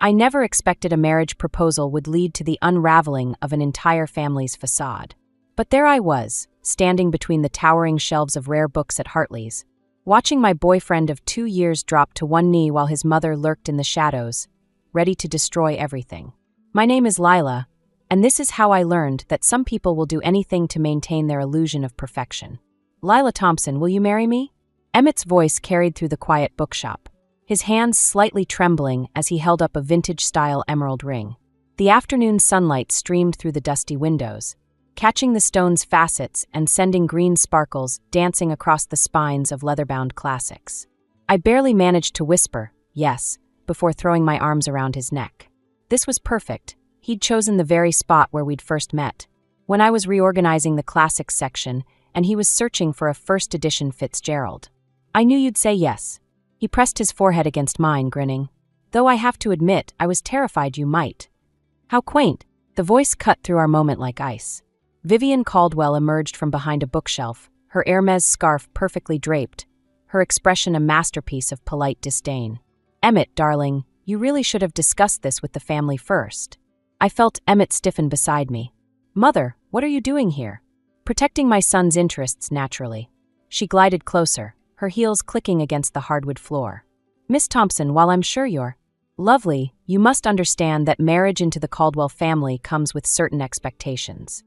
I never expected a marriage proposal would lead to the unraveling of an entire family's facade. But there I was, standing between the towering shelves of rare books at Hartley's, watching my boyfriend of 2 years drop to one knee while his mother lurked in the shadows, ready to destroy everything. My name is Lila, and this is how I learned that some people will do anything to maintain their illusion of perfection. Lila Thompson, will you marry me? Emmett's voice carried through the quiet bookshop, his hands slightly trembling as he held up a vintage-style emerald ring. The afternoon sunlight streamed through the dusty windows, catching the stone's facets and sending green sparkles dancing across the spines of leather-bound classics. I barely managed to whisper, yes, before throwing my arms around his neck. This was perfect. He'd chosen the very spot where we'd first met, when I was reorganizing the classics section and he was searching for a first edition Fitzgerald. I knew you'd say yes. He pressed his forehead against mine, grinning. Though I have to admit, I was terrified you might. How quaint. The voice cut through our moment like ice. Vivian Caldwell emerged from behind a bookshelf, her Hermes scarf perfectly draped, her expression a masterpiece of polite disdain. Emmett, darling, you really should have discussed this with the family first. I felt Emmett stiffen beside me. Mother, what are you doing here? Protecting my son's interests, naturally. She glided closer, her heels clicking against the hardwood floor. Miss Thompson, while I'm sure you're lovely, you must understand that marriage into the Caldwell family comes with certain expectations.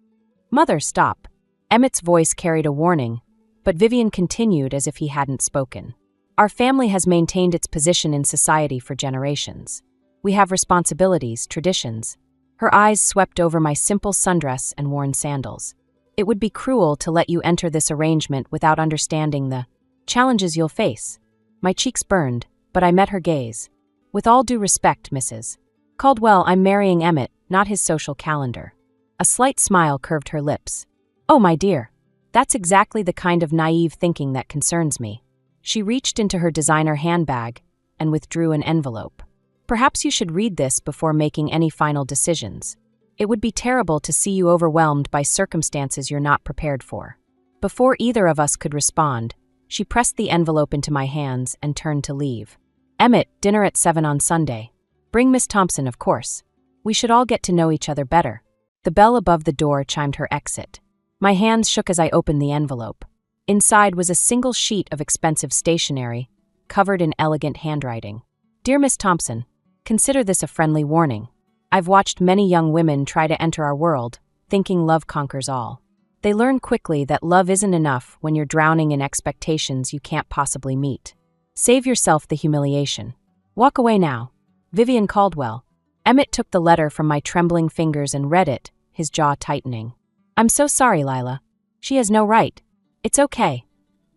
Mother, stop. Emmett's voice carried a warning, but Vivian continued as if he hadn't spoken. Our family has maintained its position in society for generations. We have responsibilities, traditions. Her eyes swept over my simple sundress and worn sandals. It would be cruel to let you enter this arrangement without understanding the challenges you'll face. My cheeks burned, but I met her gaze. With all due respect, Mrs. Caldwell, I'm marrying Emmett, not his social calendar. A slight smile curved her lips. Oh, my dear. That's exactly the kind of naive thinking that concerns me. She reached into her designer handbag and withdrew an envelope. Perhaps you should read this before making any final decisions. It would be terrible to see you overwhelmed by circumstances you're not prepared for. Before either of us could respond, she pressed the envelope into my hands and turned to leave. Emmett, dinner at 7 on Sunday. Bring Miss Thompson, of course. We should all get to know each other better. The bell above the door chimed her exit. My hands shook as I opened the envelope. Inside was a single sheet of expensive stationery, covered in elegant handwriting. Dear Miss Thompson, consider this a friendly warning. I've watched many young women try to enter our world, thinking love conquers all. They learn quickly that love isn't enough when you're drowning in expectations you can't possibly meet. Save yourself the humiliation. Walk away now. Vivian Caldwell. Emmett took the letter from my trembling fingers and read it, his jaw tightening. I'm so sorry, Lila. She has no right. It's okay.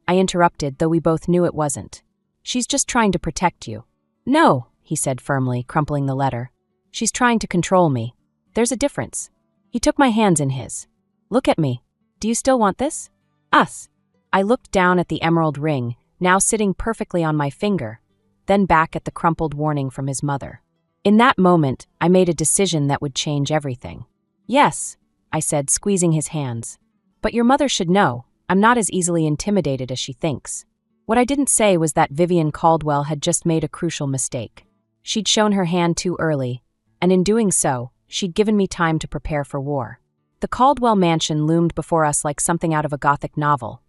I interrupted, though we both knew it wasn't. She's just trying to protect you. No, he said firmly, crumpling the letter. She's trying to control me. There's a difference. He took my hands in his. Look at me. Do you still want this? Us. I looked down at the emerald ring, now sitting perfectly on my finger, then back at the crumpled warning from his mother. In that moment, I made a decision that would change everything. Yes, I said, squeezing his hands. But your mother should know, I'm not as easily intimidated as she thinks. What I didn't say was that Vivian Caldwell had just made a crucial mistake. She'd shown her hand too early, and in doing so, she'd given me time to prepare for war. The Caldwell mansion loomed before us like something out of a Gothic novel,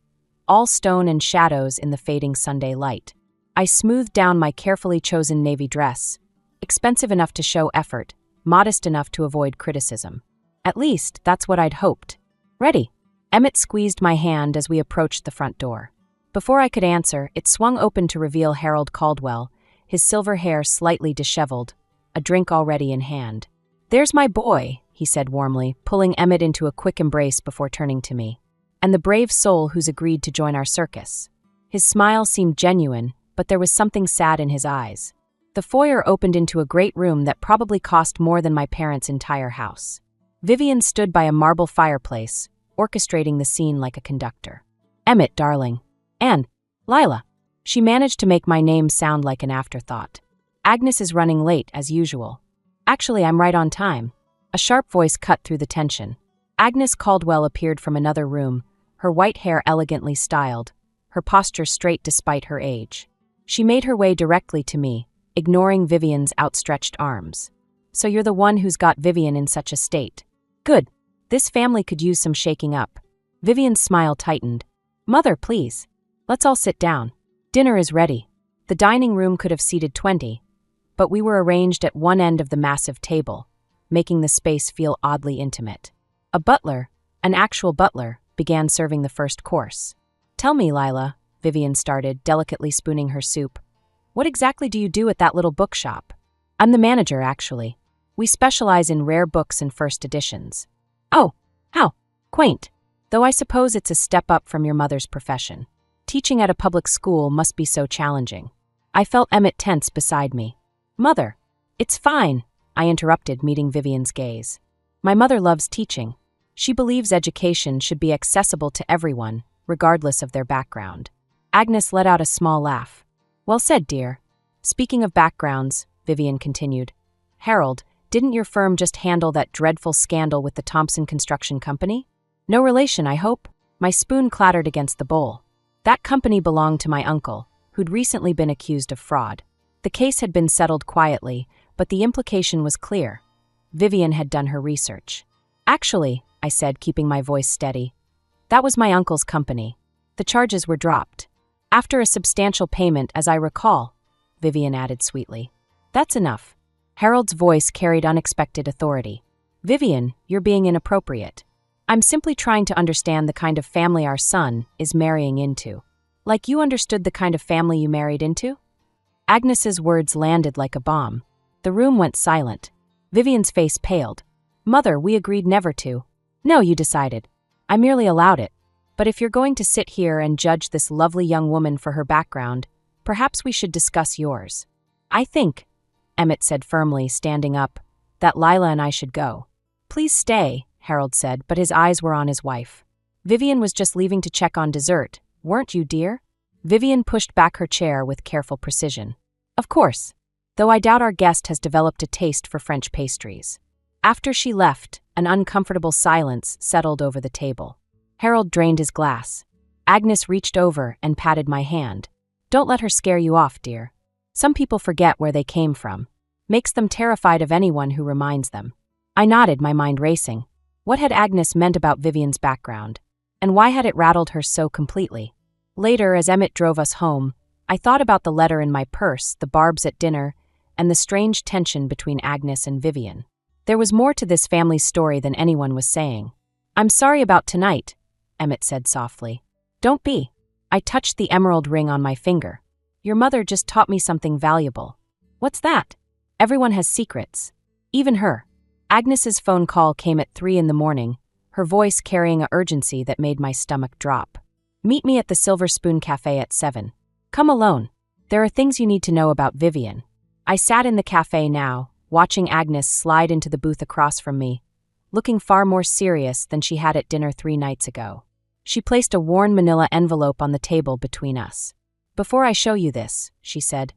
all stone and shadows in the fading Sunday light. I smoothed down my carefully chosen navy dress, expensive enough to show effort, modest enough to avoid criticism. At least, that's what I'd hoped. Ready? Emmett squeezed my hand as we approached the front door. Before I could answer, it swung open to reveal Harold Caldwell, his silver hair slightly disheveled, a drink already in hand. There's my boy, he said warmly, pulling Emmett into a quick embrace before turning to me. And the brave soul who's agreed to join our circus. His smile seemed genuine, but there was something sad in his eyes. The foyer opened into a great room that probably cost more than my parents' entire house. Vivian stood by a marble fireplace, orchestrating the scene like a conductor. Emmett, darling. And Lila. She managed to make my name sound like an afterthought. Agnes is running late, as usual. Actually, I'm right on time. A sharp voice cut through the tension. Agnes Caldwell appeared from another room, her white hair elegantly styled, her posture straight despite her age. She made her way directly to me, ignoring Vivian's outstretched arms. So you're the one who's got Vivian in such a state. Good. This family could use some shaking up. Vivian's smile tightened. Mother, please. Let's all sit down. Dinner is ready. The dining room could have seated 20, but we were arranged at one end of the massive table, making the space feel oddly intimate. A butler, an actual butler, began serving the first course. Tell me, Lila, Vivian started, delicately spooning her soup. What exactly do you do at that little bookshop? I'm the manager, actually. We specialize in rare books and first editions. Oh, how quaint. Though I suppose it's a step up from your mother's profession. Teaching at a public school must be so challenging. I felt Emmett tense beside me. Mother, it's fine, I interrupted, meeting Vivian's gaze. My mother loves teaching. She believes education should be accessible to everyone, regardless of their background. Agnes let out a small laugh. Well said, dear. Speaking of backgrounds, Vivian continued. Harold, didn't your firm just handle that dreadful scandal with the Thompson Construction Company? No relation, I hope? My spoon clattered against the bowl. That company belonged to my uncle, who'd recently been accused of fraud. The case had been settled quietly, but the implication was clear. Vivian had done her research. Actually, I said, keeping my voice steady, that was my uncle's company. The charges were dropped. After a substantial payment, as I recall, Vivian added sweetly. That's enough. Harold's voice carried unexpected authority. Vivian, you're being inappropriate. I'm simply trying to understand the kind of family our son is marrying into. Like you understood the kind of family you married into? Agnes's words landed like a bomb. The room went silent. Vivian's face paled. Mother, we agreed never to. No, you decided. I merely allowed it. But if you're going to sit here and judge this lovely young woman for her background, perhaps we should discuss yours. I think, Emmett said firmly, standing up, that Lila and I should go. Please stay, Harold said, but his eyes were on his wife. Vivian was just leaving to check on dessert, weren't you, dear? Vivian pushed back her chair with careful precision. Of course, though I doubt our guest has developed a taste for French pastries. After she left, an uncomfortable silence settled over the table. Harold drained his glass. Agnes reached over and patted my hand. Don't let her scare you off, dear. Some people forget where they came from. Makes them terrified of anyone who reminds them. I nodded, my mind racing. What had Agnes meant about Vivian's background? And why had it rattled her so completely? Later, as Emmett drove us home, I thought about the letter in my purse, the barbs at dinner, and the strange tension between Agnes and Vivian. There was more to this family's story than anyone was saying. I'm sorry about tonight, Emmett said softly. Don't be. I touched the emerald ring on my finger. Your mother just taught me something valuable. What's that? Everyone has secrets. Even her. Agnes's phone call came at 3 a.m, her voice carrying a urgency that made my stomach drop. Meet me at the Silver Spoon Cafe at 7. Come alone. There are things you need to know about Vivian. I sat in the cafe now, watching Agnes slide into the booth across from me, looking far more serious than she had at dinner 3 nights ago. She placed a worn manila envelope on the table between us. Before I show you this, she said,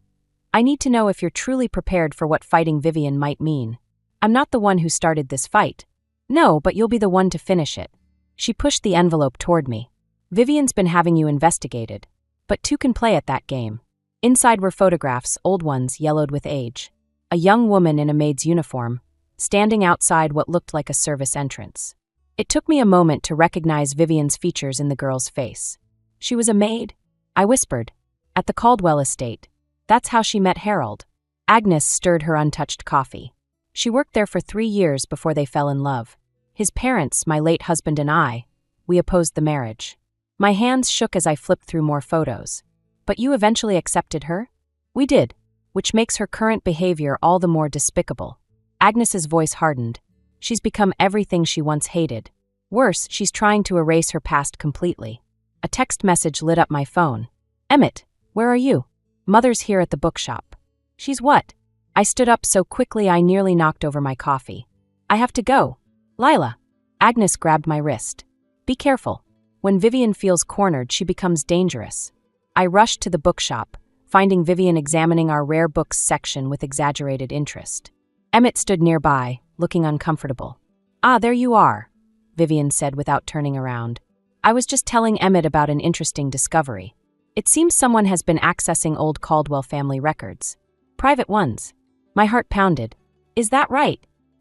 I need to know if you're truly prepared for what fighting Vivian might mean. I'm not the one who started this fight. No, but you'll be the one to finish it. She pushed the envelope toward me. Vivian's been having you investigated. But 2 can play at that game. Inside were photographs, old ones yellowed with age. A young woman in a maid's uniform, standing outside what looked like a service entrance. It took me a moment to recognize Vivian's features in the girl's face. She was a maid, I whispered, at the Caldwell estate. That's how she met Harold. Agnes stirred her untouched coffee. She worked there for 3 years before they fell in love. His parents, my late husband and I, we opposed the marriage. My hands shook as I flipped through more photos. But you eventually accepted her? We did, which makes her current behavior all the more despicable. Agnes's voice hardened. She's become everything she once hated. Worse, she's trying to erase her past completely. A text message lit up my phone. Emmett, where are you? Mother's here at the bookshop. She's what? I stood up so quickly I nearly knocked over my coffee. I have to go. Lila. Agnes grabbed my wrist. Be careful. When Vivian feels cornered, she becomes dangerous. I rushed to the bookshop, finding Vivian examining our rare books section with exaggerated interest. Emmett stood nearby, looking uncomfortable. Ah, there you are, Vivian said without turning around. I was just telling Emmett about an interesting discovery. It seems someone has been accessing old Caldwell family records. Private ones. My heart pounded. Is that right?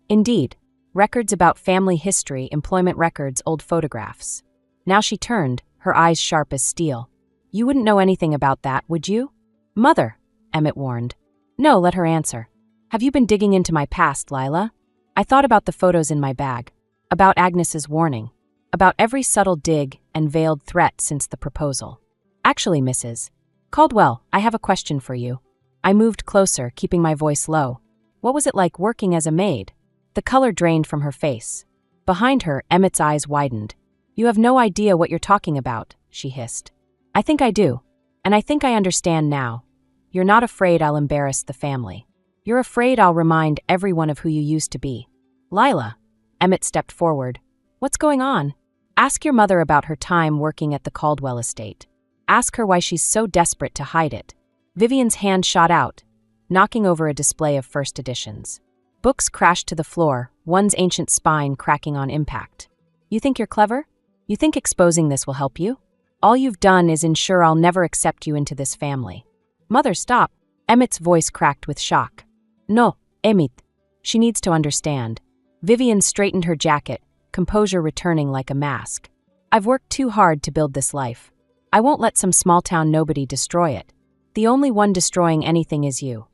Indeed. Records about family history, employment records, old photographs. Now she turned, her eyes sharp as steel. You wouldn't know anything about that, would you? Mother, Emmett warned. No, let her answer. Have you been digging into my past, Lila? I thought about the photos in my bag, about Agnes's warning, about every subtle dig and veiled threat since the proposal. Actually, Mrs. Caldwell, I have a question for you. I moved closer, keeping my voice low. What was it like working as a maid? The color drained from her face. Behind her, Emmett's eyes widened. You have no idea what you're talking about, she hissed. I think I do. And I think I understand now. You're not afraid I'll embarrass the family. You're afraid I'll remind everyone of who you used to be. Lila. Emmett stepped forward. What's going on? Ask your mother about her time working at the Caldwell estate. Ask her why she's so desperate to hide it. Vivian's hand shot out, knocking over a display of first editions. Books crashed to the floor, one's ancient spine cracking on impact. You think you're clever? You think exposing this will help you? All you've done is ensure I'll never accept you into this family. Mother, stop. Emmett's voice cracked with shock. No, Emmett. She needs to understand. Vivian straightened her jacket, composure returning like a mask. I've worked too hard to build this life. I won't let some small-town nobody destroy it. The only one destroying anything is you,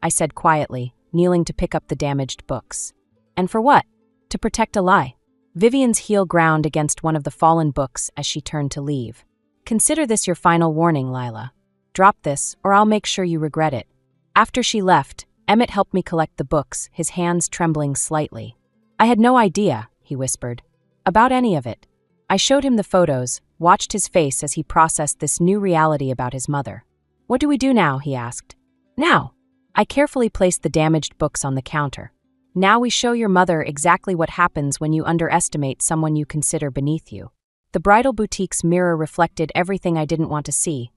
I said quietly, kneeling to pick up the damaged books. And for what? To protect a lie. Vivian's heel ground against one of the fallen books as she turned to leave. Consider this your final warning, Lila. Drop this, or I'll make sure you regret it. After she left, Emmett helped me collect the books, his hands trembling slightly. I had no idea, he whispered, about any of it. I showed him the photos, watched his face as he processed this new reality about his mother. What do we do now? He asked. Now. I carefully placed the damaged books on the counter. Now we show your mother exactly what happens when you underestimate someone you consider beneath you. The bridal boutique's mirror reflected everything I didn't want to see.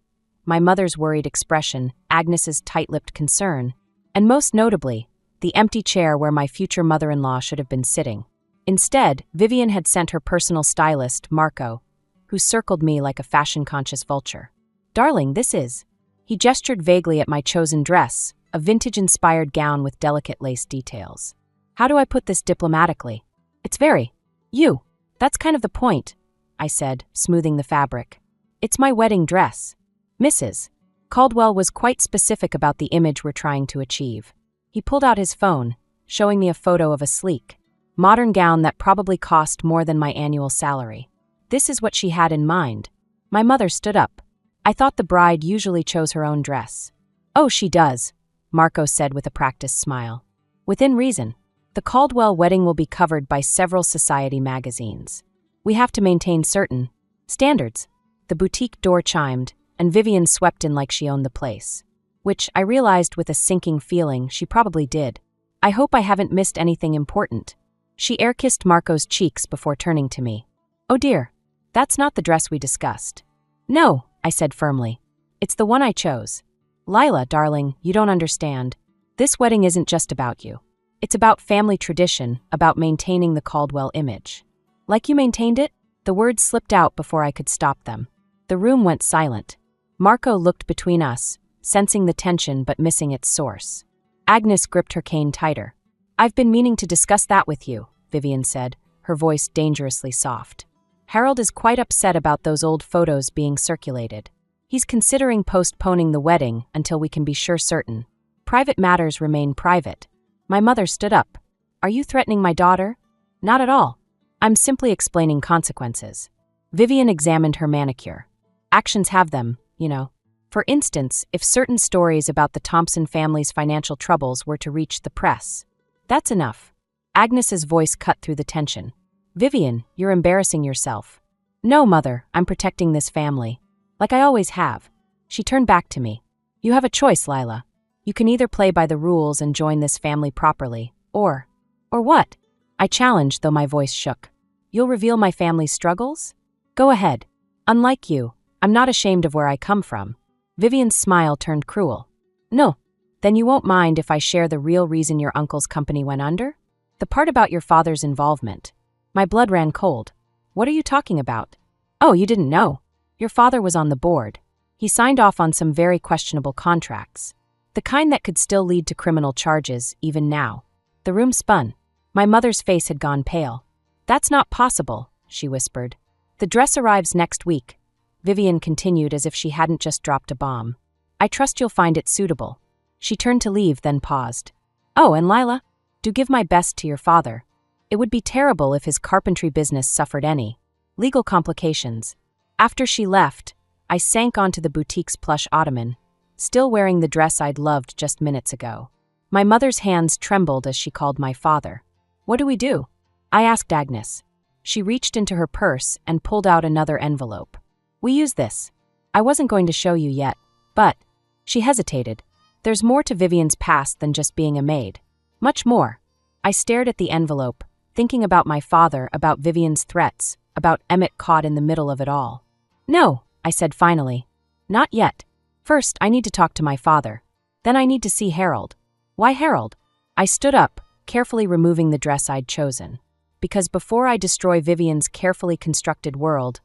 My mother's worried expression, Agnes's tight-lipped concern, and most notably, the empty chair where my future mother-in-law should have been sitting. Instead, Vivian had sent her personal stylist, Marco, who circled me like a fashion-conscious vulture. Darling, this is... He gestured vaguely at my chosen dress, a vintage-inspired gown with delicate lace details. How do I put this diplomatically? It's very... You. That's kind of the point, I said, smoothing the fabric. It's my wedding dress. Mrs. Caldwell was quite specific about the image we're trying to achieve. He pulled out his phone, showing me a photo of a sleek, modern gown that probably cost more than my annual salary. This is what she had in mind. My mother stood up. I thought the bride usually chose her own dress. Oh, she does, Marco said with a practiced smile. Within reason. The Caldwell wedding will be covered by several society magazines. We have to maintain certain standards. The boutique door chimed, and Vivian swept in like she owned the place. Which, I realized with a sinking feeling, she probably did. I hope I haven't missed anything important. She air-kissed Marco's cheeks before turning to me. Oh dear, that's not the dress we discussed. No, I said firmly. It's the one I chose. Lila, darling, you don't understand. This wedding isn't just about you. It's about family tradition, about maintaining the Caldwell image. Like you maintained it? The words slipped out before I could stop them. The room went silent. Marco looked between us, sensing the tension but missing its source. Agnes gripped her cane tighter. I've been meaning to discuss that with you, Vivian said, her voice dangerously soft. Harold is quite upset about those old photos being circulated. He's considering postponing the wedding until we can be certain. Private matters remain private. My mother stood up. Are you threatening my daughter? Not at all. I'm simply explaining consequences. Vivian examined her manicure. Actions have them, you know. For instance, if certain stories about the Thompson family's financial troubles were to reach the press. That's enough. Agnes's voice cut through the tension. Vivian, you're embarrassing yourself. No, Mother, I'm protecting this family. Like I always have. She turned back to me. You have a choice, Lila. You can either play by the rules and join this family properly, or what? I challenged, though my voice shook. You'll reveal my family's struggles? Go ahead. Unlike you, I'm not ashamed of where I come from. Vivian's smile turned cruel. No. Then you won't mind if I share the real reason your uncle's company went under? The part about your father's involvement. My blood ran cold. What are you talking about? Oh, you didn't know. Your father was on the board. He signed off on some very questionable contracts. The kind that could still lead to criminal charges, even now. The room spun. My mother's face had gone pale. "That's not possible," she whispered. "The dress arrives next week," Vivian continued as if she hadn't just dropped a bomb. "I trust you'll find it suitable." She turned to leave, then paused. "Oh, and Lila, do give my best to your father. It would be terrible if his carpentry business suffered any legal complications." After she left, I sank onto the boutique's plush ottoman, still wearing the dress I'd loved just minutes ago. My mother's hands trembled as she called my father. "What do we do?" I asked Agnes. She reached into her purse and pulled out another envelope. "We use this. I wasn't going to show you yet, but..." She hesitated. "There's more to Vivian's past than just being a maid. Much more." I stared at the envelope, thinking about my father, about Vivian's threats, about Emmett caught in the middle of it all. "No," I said finally. "Not yet. First, I need to talk to my father. Then I need to see Harold." "Why Harold?" I stood up, carefully removing the dress I'd chosen. "Because before I destroy Vivian's carefully constructed world,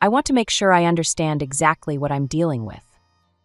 I want to make sure I understand exactly what I'm dealing with."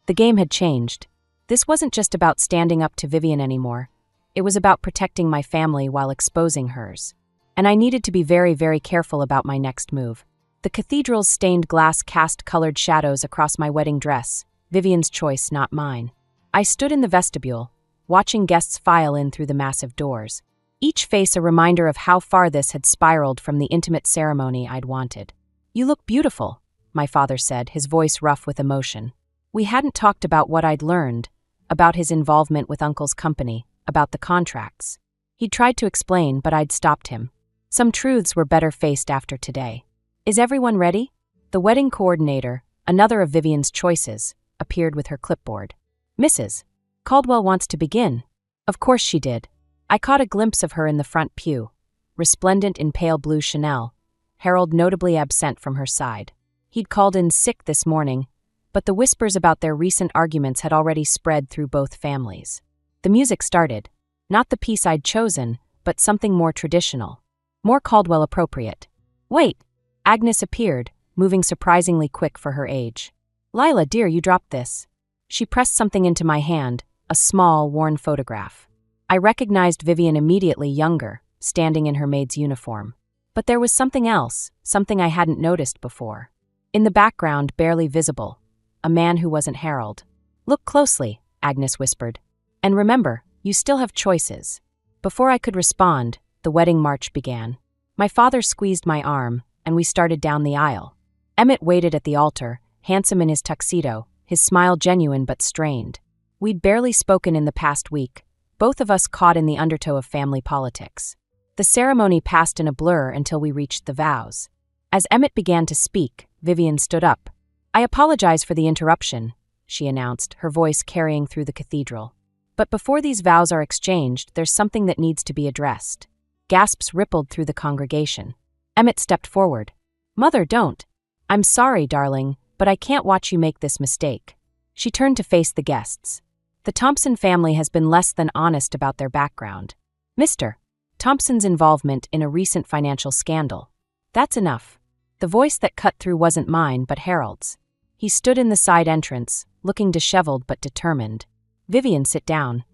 The game had changed. This wasn't just about standing up to Vivian anymore. It was about protecting my family while exposing hers. And I needed to be very, very careful about my next move. The cathedral's stained glass cast colored shadows across my wedding dress, Vivian's choice, not mine. I stood in the vestibule, watching guests file in through the massive doors, each face a reminder of how far this had spiraled from the intimate ceremony I'd wanted. "You look beautiful," my father said, his voice rough with emotion. We hadn't talked about what I'd learned, about his involvement with Uncle's company, about the contracts. He'd tried to explain, but I'd stopped him. Some truths were better faced after today. "Is everyone ready?" The wedding coordinator, another of Vivian's choices, appeared with her clipboard. "Mrs. Caldwell wants to begin." Of course she did. I caught a glimpse of her in the front pew, resplendent in pale blue Chanel, Harold notably absent from her side. He'd called in sick this morning, but the whispers about their recent arguments had already spread through both families. The music started. Not the piece I'd chosen, but something more traditional. More Caldwell appropriate. "Wait!" Agnes appeared, moving surprisingly quick for her age. "Lila, dear, you dropped this." She pressed something into my hand, a small, worn photograph. I recognized Vivian immediately, younger, standing in her maid's uniform. But there was something else, something I hadn't noticed before. In the background, barely visible, a man who wasn't Harold. "Look closely," Agnes whispered. "And remember, you still have choices." Before I could respond, the wedding march began. My father squeezed my arm, and we started down the aisle. Emmett waited at the altar, handsome in his tuxedo, his smile genuine but strained. We'd barely spoken in the past week, both of us caught in the undertow of family politics. The ceremony passed in a blur until we reached the vows. As Emmett began to speak, Vivian stood up. "I apologize for the interruption," she announced, her voice carrying through the cathedral. "But before these vows are exchanged, there's something that needs to be addressed." Gasps rippled through the congregation. Emmett stepped forward. "Mother, don't." "I'm sorry, darling, but I can't watch you make this mistake." She turned to face the guests. "The Thompson family has been less than honest about their background. Mr. Thompson's involvement in a recent financial scandal. That's enough." The voice that cut through wasn't mine, but Harold's. He stood in the side entrance, looking disheveled but determined. "Vivian, sit down."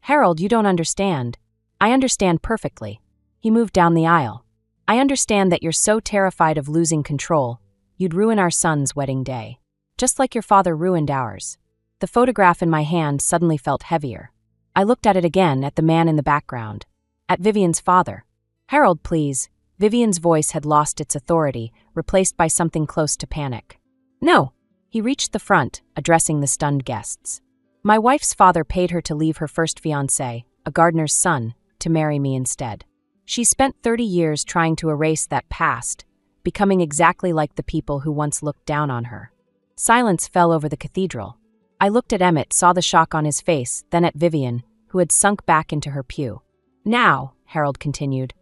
"Harold, you don't understand." "I understand perfectly." He moved down the aisle. "I understand that you're so terrified of losing control, you'd ruin our son's wedding day. Just like your father ruined ours." The photograph in my hand suddenly felt heavier. I looked at it again, at the man in the background. At Vivian's father. "Harold, please." Vivian's voice had lost its authority, replaced by something close to panic. "No." He reached the front, addressing the stunned guests. "My wife's father paid her to leave her first fiancé, a gardener's son, to marry me instead. She spent 30 years trying to erase that past, becoming exactly like the people who once looked down on her." Silence fell over the cathedral. I looked at Emmett, saw the shock on his face, then at Vivian, who had sunk back into her pew. "Now," Harold continued,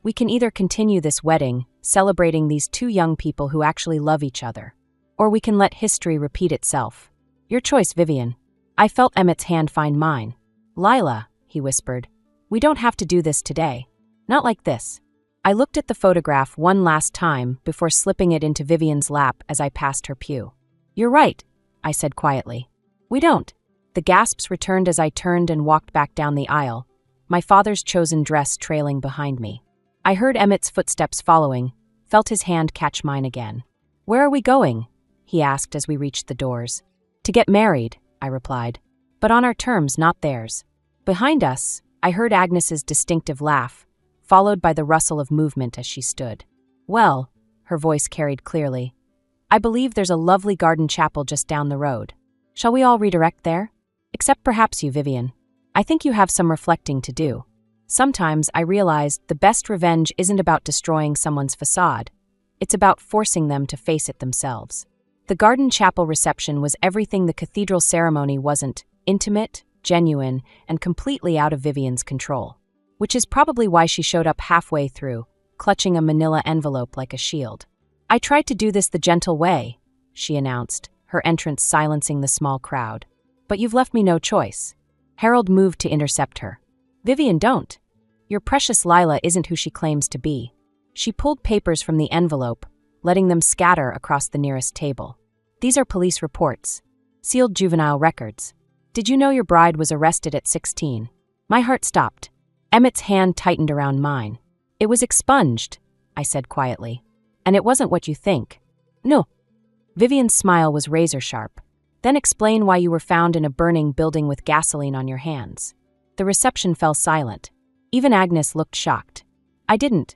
"we can either continue this wedding, celebrating these two young people who actually love each other, or we can let history repeat itself. Your choice, Vivian." I felt Emmett's hand find mine. "Lila," he whispered, "we don't have to do this today. Not like this." I looked at the photograph one last time before slipping it into Vivian's lap as I passed her pew. "You're right," I said quietly. "We don't." The gasps returned as I turned and walked back down the aisle, my father's chosen dress trailing behind me. I heard Emmett's footsteps following, felt his hand catch mine again. "Where are we going?" he asked as we reached the doors. "To get married," I replied. "But on our terms, not theirs." Behind us, I heard Agnes's distinctive laugh, followed by the rustle of movement as she stood. "Well," her voice carried clearly, "I believe there's a lovely garden chapel just down the road. Shall we all redirect there? Except perhaps you, Vivian. I think you have some reflecting to do." Sometimes I realized the best revenge isn't about destroying someone's facade. It's about forcing them to face it themselves. The garden chapel reception was everything the cathedral ceremony wasn't: intimate, genuine, and completely out of Vivian's control. Which is probably why she showed up halfway through, clutching a manila envelope like a shield. "I tried to do this the gentle way," she announced, her entrance silencing the small crowd. "But you've left me no choice." Harold moved to intercept her. "Vivian, don't. Your precious Lila isn't who she claims to be." She pulled papers from the envelope, letting them scatter across the nearest table. "These are police reports. Sealed juvenile records. Did you know your bride was arrested at 16? My heart stopped. Emmett's hand tightened around mine. "It was expunged," I said quietly. "And it wasn't what you think." "No." Vivian's smile was razor-sharp. "Then explain why you were found in a burning building with gasoline on your hands." The reception fell silent. Even Agnes looked shocked. "I didn't,"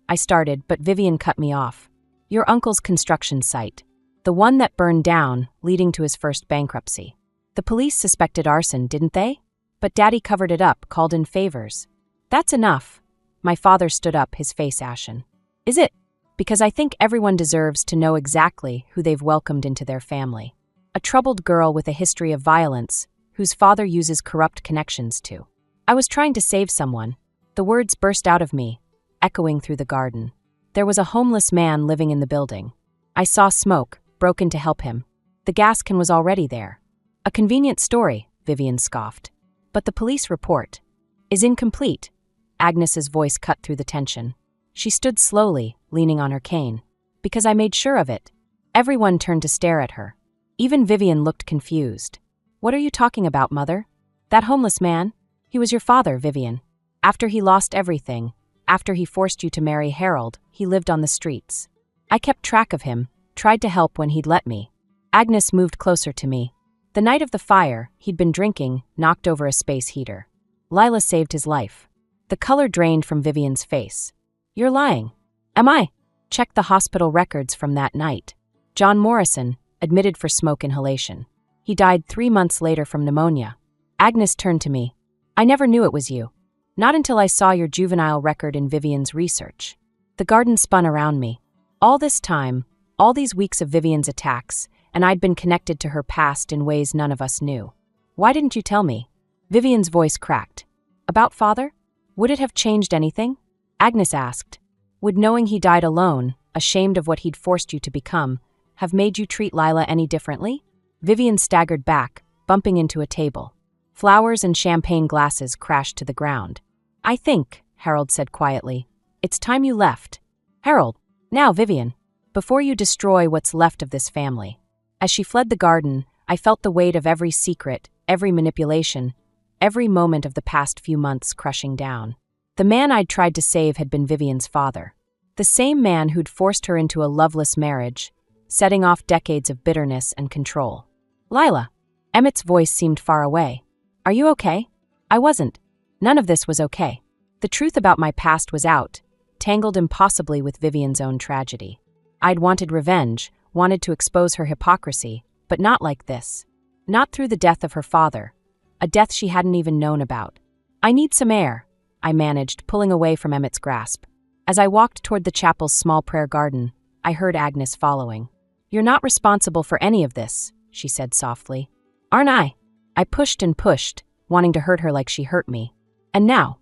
I started, but Vivian cut me off. "Your uncle's construction site. The one that burned down, leading to his first bankruptcy. The police suspected arson, didn't they? But Daddy covered it up, called in favors." "That's enough." My father stood up, his face ashen. "Is it? Because I think everyone deserves to know exactly who they've welcomed into their family. A troubled girl with a history of violence, whose father uses corrupt connections to." I was trying to save someone. The words burst out of me, echoing through the garden. There was a homeless man living in the building. I saw smoke, broke in to help him. The gas can was already there. "A convenient story," Vivian scoffed. "But the police report is incomplete." Agnes's voice cut through the tension. She stood slowly, leaning on her cane. "Because I made sure of it." Everyone turned to stare at her. Even Vivian looked confused. "What are you talking about, Mother?" "That homeless man? He was your father, Vivian. After he lost everything, after he forced you to marry Harold, he lived on the streets. I kept track of him, tried to help when he'd let me." Agnes moved closer to me. "The night of the fire, he'd been drinking, knocked over a space heater. Lila saved his life." The color drained from Vivian's face. "You're lying." "Am I?" "Check the hospital records from that night. John Morrison, admitted for smoke inhalation. He died 3 months later from pneumonia." Agnes turned to me. "I never knew it was you. Not until I saw your juvenile record in Vivian's research." The garden spun around me. All this time, all these weeks of Vivian's attacks, and I'd been connected to her past in ways none of us knew. "Why didn't you tell me?" Vivian's voice cracked. "About father? Would it have changed anything?" Agnes asked. "Would knowing he died alone, ashamed of what he'd forced you to become, have made you treat Lila any differently?" Vivian staggered back, bumping into a table. Flowers and champagne glasses crashed to the ground. "I think," Harold said quietly, "it's time you left." "Harold, now, Vivian, before you destroy what's left of this family." As she fled the garden, I felt the weight of every secret, every manipulation, every moment of the past few months crushing down. The man I'd tried to save had been Vivian's father. The same man who'd forced her into a loveless marriage, setting off decades of bitterness and control. "Lila." Emmett's voice seemed far away. "Are you okay?" I wasn't. None of this was okay. The truth about my past was out, tangled impossibly with Vivian's own tragedy. I'd wanted revenge, wanted to expose her hypocrisy, but not like this. Not through the death of her father, a death she hadn't even known about. "I need some air," I managed, pulling away from Emmett's grasp. As I walked toward the chapel's small prayer garden, I heard Agnes following. "You're not responsible for any of this," she said softly. "Aren't I?" I pushed and pushed, wanting to hurt her like she hurt me. "And now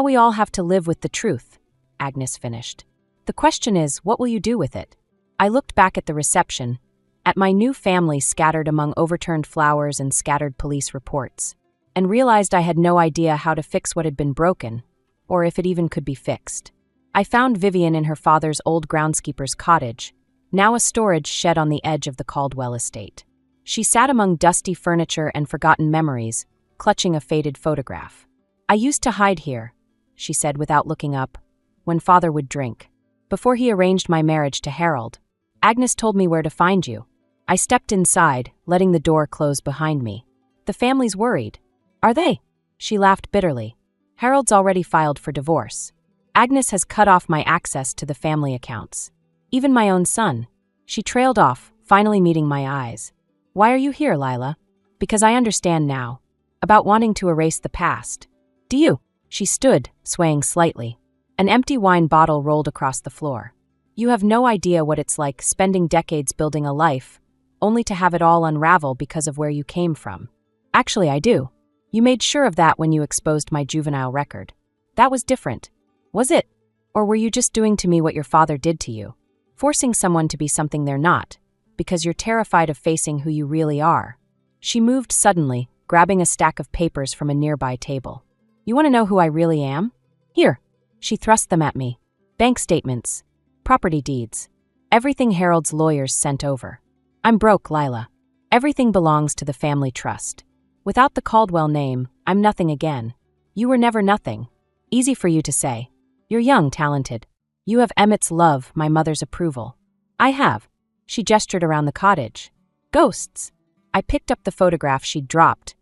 we all have to live with the truth," Agnes finished. "The question is, what will you do with it?" I looked back at the reception, at my new family scattered among overturned flowers and scattered police reports, and realized I had no idea how to fix what had been broken, or if it even could be fixed. I found Vivian in her father's old groundskeeper's cottage, now a storage shed on the edge of the Caldwell estate. She sat among dusty furniture and forgotten memories, clutching a faded photograph. "I used to hide here," she said without looking up, "when Father would drink. Before he arranged my marriage to Harold. Agnes told me where to find you." I stepped inside, letting the door close behind me. "The family's worried." "Are they?" She laughed bitterly. "Harold's already filed for divorce. Agnes has cut off my access to the family accounts. Even my own son." She trailed off, finally meeting my eyes. "Why are you here, Lila?" "Because I understand now. About wanting to erase the past." "Do you?" She stood, swaying slightly. An empty wine bottle rolled across the floor. "You have no idea what it's like spending decades building a life, only to have it all unravel because of where you came from." "Actually, I do. You made sure of that when you exposed my juvenile record. That was different. Was it? Or were you just doing to me what your father did to you? Forcing someone to be something they're not, because you're terrified of facing who you really are." She moved suddenly, grabbing a stack of papers from a nearby table. "You want to know who I really am? Here." She thrust them at me. "Bank statements. Property deeds. Everything Harold's lawyers sent over. I'm broke, Lila. Everything belongs to the family trust. Without the Caldwell name, I'm nothing again. You were never nothing. Easy for you to say. You're young, talented. You have Emmett's love, my mother's approval. I have." She gestured around the cottage. "Ghosts." I picked up the photograph she'd dropped.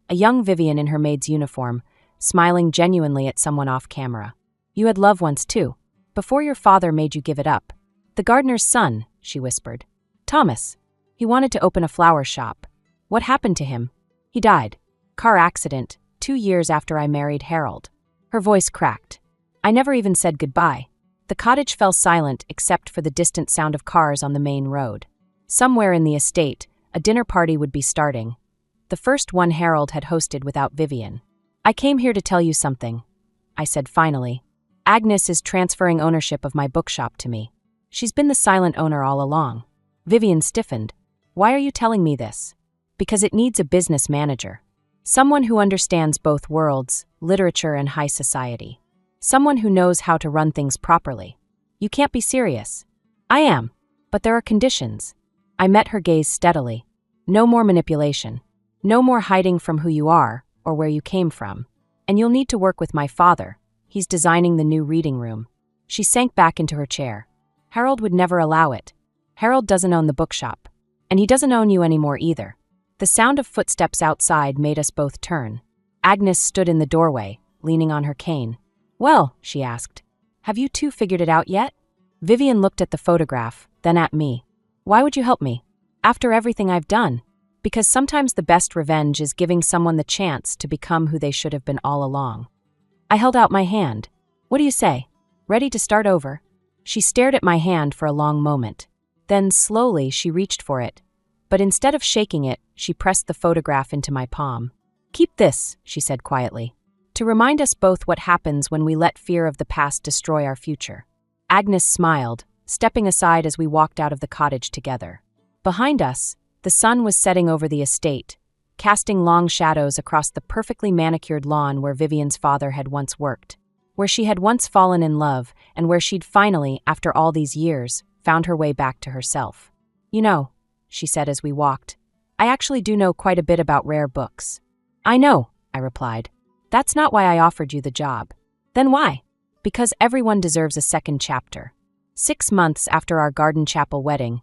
A young Vivian in her maid's uniform, smiling genuinely at someone off camera. "You had love once, too. Before your father made you give it up. The gardener's son," she whispered. "Thomas. He wanted to open a flower shop. What happened to him? He died. Car accident, 2 years after I married Harold." Her voice cracked. I never even said goodbye. The cottage fell silent except for the distant sound of cars on the main road. Somewhere in the estate, a dinner party would be starting. The first one Harold had hosted without Vivian. "I came here to tell you something," I said finally. "Agnes is transferring ownership of my bookshop to me. She's been the silent owner all along." Vivian stiffened. "Why are you telling me this?" "Because it needs a business manager. Someone who understands both worlds, literature and high society. Someone who knows how to run things properly." "You can't be serious." "I am. But there are conditions." I met her gaze steadily. "No more manipulation. No more hiding from who you are or where you came from. And you'll need to work with my father. He's designing the new reading room." She sank back into her chair. "Harold would never allow it. Harold doesn't own the bookshop. And he doesn't own you anymore either." The sound of footsteps outside made us both turn. Agnes stood in the doorway, leaning on her cane. "Well," she asked, "have you two figured it out yet?" Vivian looked at the photograph, then at me. "Why would you help me? After everything I've done?" "Because sometimes the best revenge is giving someone the chance to become who they should have been all along." I held out my hand. "What do you say? Ready to start over?" She stared at my hand for a long moment. Then, slowly, she reached for it. But instead of shaking it, she pressed the photograph into my palm. "Keep this," she said quietly, "to remind us both what happens when we let fear of the past destroy our future." Agnes smiled, stepping aside as we walked out of the cottage together. Behind us, the sun was setting over the estate, casting long shadows across the perfectly manicured lawn where Vivian's father had once worked, where she had once fallen in love, and where she'd finally, after all these years, found her way back to herself. "You know," she said as we walked, "I actually do know quite a bit about rare books." "I know," I replied. "That's not why I offered you the job." "Then why?" "Because everyone deserves a second chapter." 6 months after our garden chapel wedding,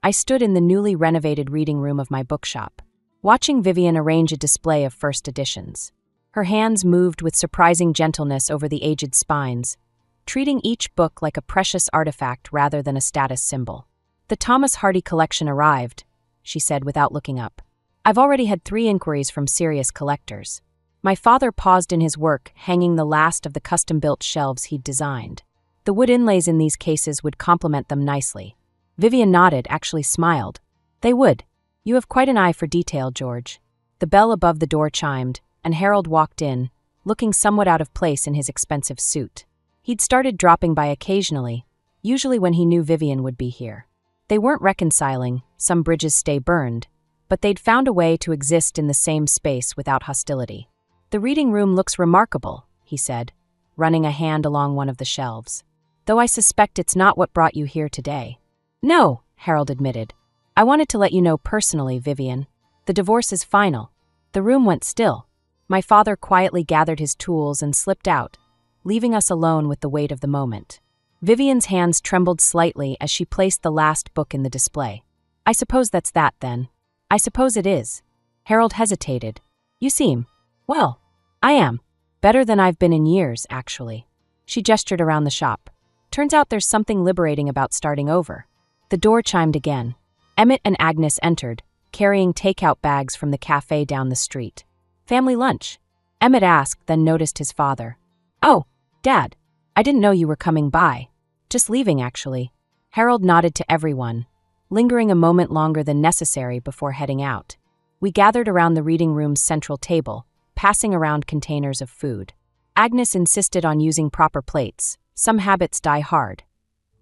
I stood in the newly renovated reading room of my bookshop, watching Vivian arrange a display of first editions. Her hands moved with surprising gentleness over the aged spines, treating each book like a precious artifact rather than a status symbol. "The Thomas Hardy collection arrived," she said without looking up. "I've already had 3 inquiries from serious collectors." My father paused in his work, hanging the last of the custom-built shelves he'd designed. The wood inlays in these cases would complement them nicely. Vivian nodded, actually smiled. "They would. You have quite an eye for detail, George." The bell above the door chimed, and Harold walked in, looking somewhat out of place in his expensive suit. He'd started dropping by occasionally, usually when he knew Vivian would be here. They weren't reconciling, some bridges stay burned, but they'd found a way to exist in the same space without hostility. "The reading room looks remarkable," he said, running a hand along one of the shelves. "Though I suspect it's not what brought you here today." "No," Harold admitted. I wanted to let you know personally, Vivian. The divorce is final. The room went still. My father quietly gathered his tools and slipped out, leaving us alone with the weight of the moment. Vivian's hands trembled slightly as she placed the last book in the display. I suppose that's that, then. I suppose it is. Harold hesitated. You seem, well, I am. Better than I've been in years, actually. She gestured around the shop. Turns out there's something liberating about starting over. The door chimed again. Emmett and Agnes entered, carrying takeout bags from the cafe down the street. Family lunch? Emmett asked, then noticed his father. Oh, Dad, I didn't know you were coming by. Just leaving, actually. Harold nodded to everyone, lingering a moment longer than necessary before heading out. We gathered around the reading room's central table, passing around containers of food. Agnes insisted on using proper plates. Some habits die hard.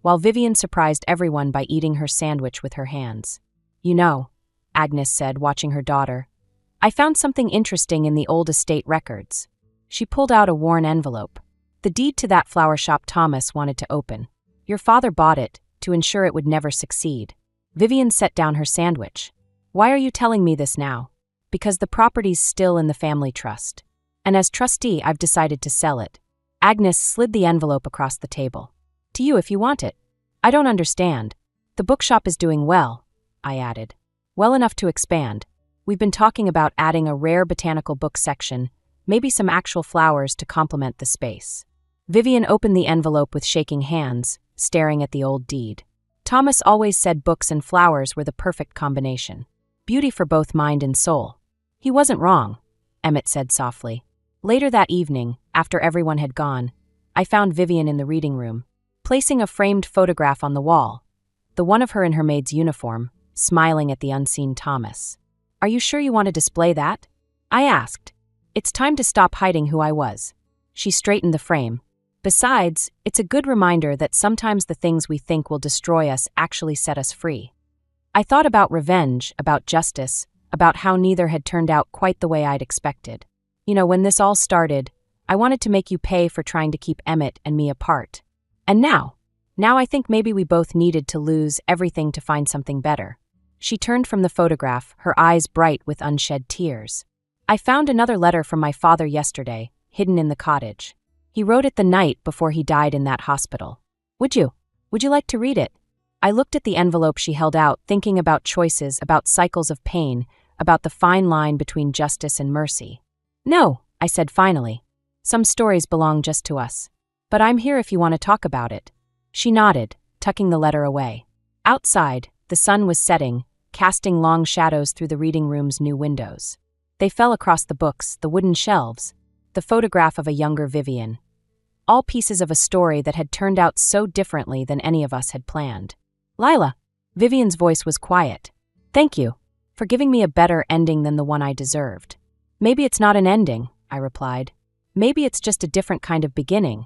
While Vivian surprised everyone by eating her sandwich with her hands. You know, Agnes said, watching her daughter, I found something interesting in the old estate records. She pulled out a worn envelope. The deed to that flower shop Thomas wanted to open. Your father bought it to ensure it would never succeed. Vivian set down her sandwich. Why are you telling me this now? Because the property's still in the family trust. And as trustee, I've decided to sell it. Agnes slid the envelope across the table. To you if you want it. I don't understand. The bookshop is doing well, I added. Well enough to expand. We've been talking about adding a rare botanical book section, maybe some actual flowers to complement the space. Vivian opened the envelope with shaking hands, staring at the old deed. Thomas always said books and flowers were the perfect combination. Beauty for both mind and soul. He wasn't wrong, Emmett said softly. Later that evening, after everyone had gone, I found Vivian in the reading room, placing a framed photograph on the wall, the one of her in her maid's uniform, smiling at the unseen Thomas. Are you sure you want to display that? I asked. It's time to stop hiding who I was. She straightened the frame. Besides, it's a good reminder that sometimes the things we think will destroy us actually set us free. I thought about revenge, about justice, about how neither had turned out quite the way I'd expected. You know, when this all started, I wanted to make you pay for trying to keep Emmett and me apart. And now I think maybe we both needed to lose everything to find something better. She turned from the photograph, her eyes bright with unshed tears. I found another letter from my father yesterday, hidden in the cottage. He wrote it the night before he died in that hospital. Would you like to read it? I looked at the envelope she held out, thinking about choices, about cycles of pain, about the fine line between justice and mercy. No, I said finally. Some stories belong just to us. But I'm here if you want to talk about it. She nodded, tucking the letter away. Outside, the sun was setting, casting long shadows through the reading room's new windows. They fell across the books, the wooden shelves, the photograph of a younger Vivian. All pieces of a story that had turned out so differently than any of us had planned. Lila, Vivian's voice was quiet. Thank you for giving me a better ending than the one I deserved. Maybe it's not an ending, I replied. Maybe it's just a different kind of beginning,